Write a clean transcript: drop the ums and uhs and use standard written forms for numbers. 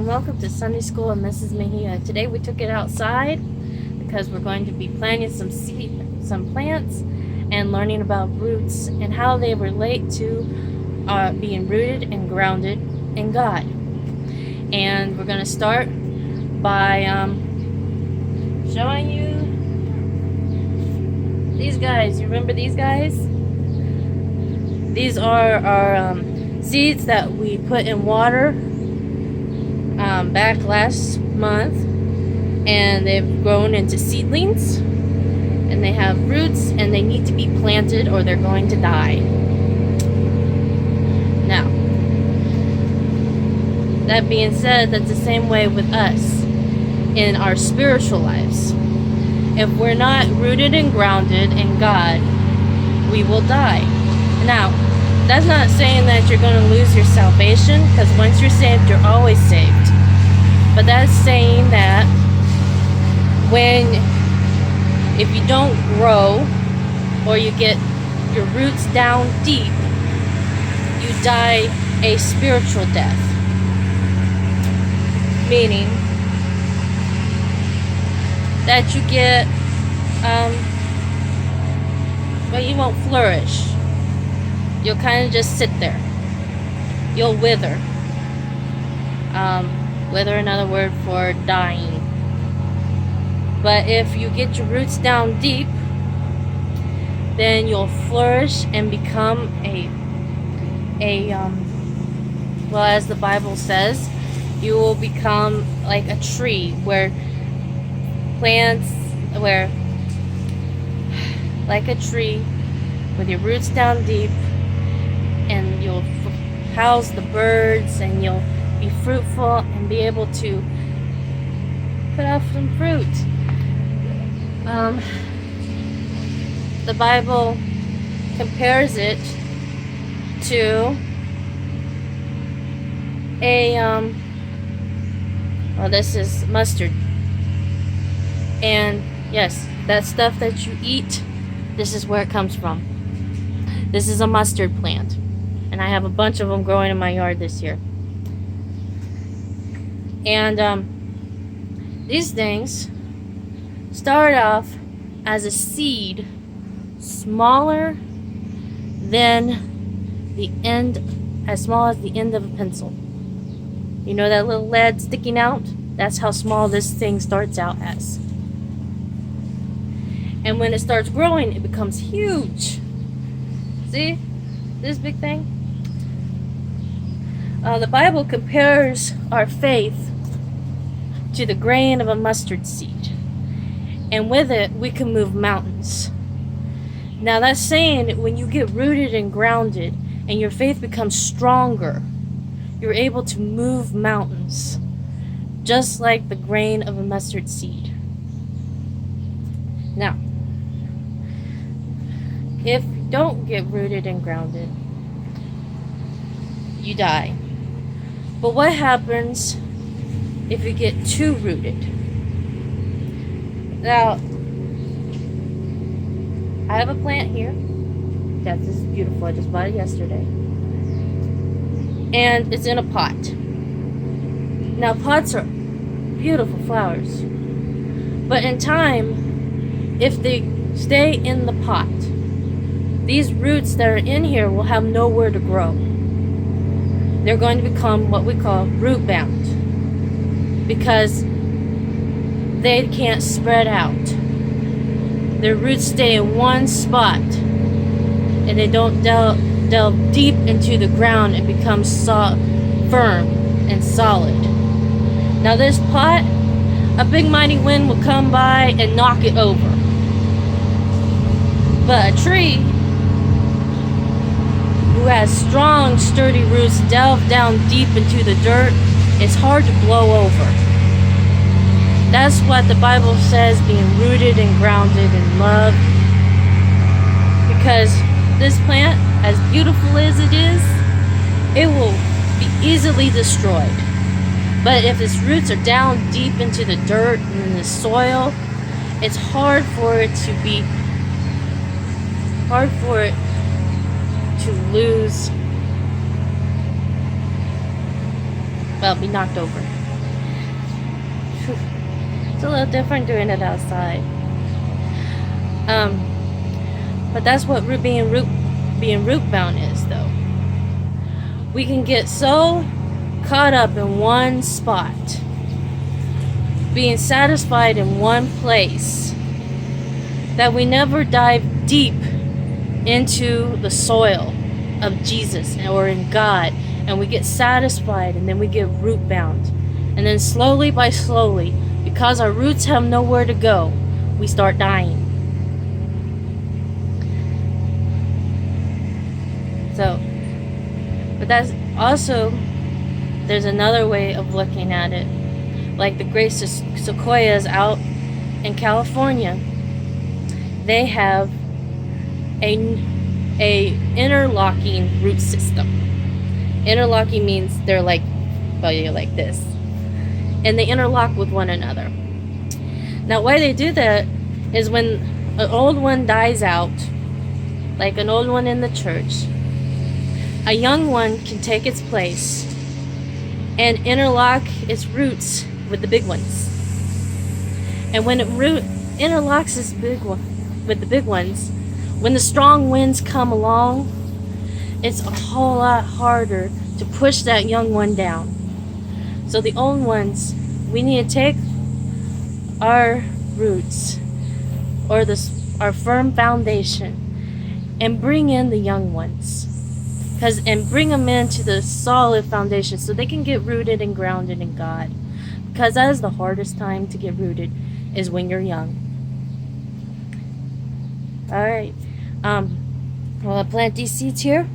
welcome to Sunday School with Mrs. Mejia. Today we took it outside because we're going to be planting some plants and learning about roots and how they relate to being rooted and grounded in God. And we're going to start by showing you these guys. You remember these guys? These are our seeds that we put in water back last month, and they've grown into seedlings, and they have roots, and they need to be planted or they're going to die. Now, that being said, that's the same way with us in our spiritual lives. If we're not rooted and grounded in God, we will die. Now, that's not saying that you're going to lose your salvation, because once you're saved, you're always saved. But that's saying that if you don't grow or you get your roots down deep, you die a spiritual death. Meaning that you get, you won't flourish. You'll kind of just sit there. You'll wither. Wither, another word for dying. But if you get your roots down deep, then you'll flourish and become as the Bible says, you will become like a tree like a tree with your roots down deep, and you'll house the birds, and you'll be fruitful and be able to put off some fruit. The Bible compares it to this is mustard. And yes, that stuff that you eat, this is where it comes from. This is a mustard plant, and I have a bunch of them growing in my yard this year. And these things start off as a seed smaller than as small as the end of a pencil. You know that little lead sticking out? That's how small this thing starts out as. And when it starts growing, it becomes huge. See this big thing? The Bible compares our faith to the grain of a mustard seed, and with it we can move mountains. Now that's saying when you get rooted and grounded and your faith becomes stronger, you're able to move mountains, just like the grain of a mustard seed. Now, if you don't get rooted and grounded, you die. But what happens if you get too rooted? Now, I have a plant here. This is beautiful. I just bought it yesterday. And it's in a pot. Now, pots are beautiful flowers. But in time, if they stay in the pot, these roots that are in here will have nowhere to grow. They're going to become what we call root bound, because they can't spread out. Their roots stay in one spot, and they don't delve deep into the ground and become firm and solid. Now this pot, a big mighty wind will come by and knock it over. But a tree who has strong, sturdy roots delve down deep into the dirt, it's hard to blow over. That's what the Bible says, being rooted and grounded in love. Because this plant, as beautiful as it is, it will be easily destroyed. But if its roots are down deep into the dirt and in the soil, it's hard for it to be knocked over. It's a little different doing it outside. But that's what being root bound is, though. We can get so caught up in one spot, being satisfied in one place, that we never dive deep into the soil of Jesus or in God, and we get satisfied, and then we get root bound, and then slowly by slowly, because our roots have nowhere to go, we start dying. So, but that's also, there's another way of looking at it. Like the great sequoias out in California, they have a interlocking root system. Interlocking means they're like this, and they interlock with one another. Now, why they do that is when an old one dies out, like an old one in the church, a young one can take its place and interlock its roots with the big ones. And when it interlocks with the big ones, when the strong winds come along, it's a whole lot harder to push that young one down. So the old ones, we need to take our roots, or our firm foundation, and bring in the young ones, and bring them into the solid foundation so they can get rooted and grounded in God. Because that is the hardest time to get rooted, is when you're young. All right. Well, I'll plant these seeds here.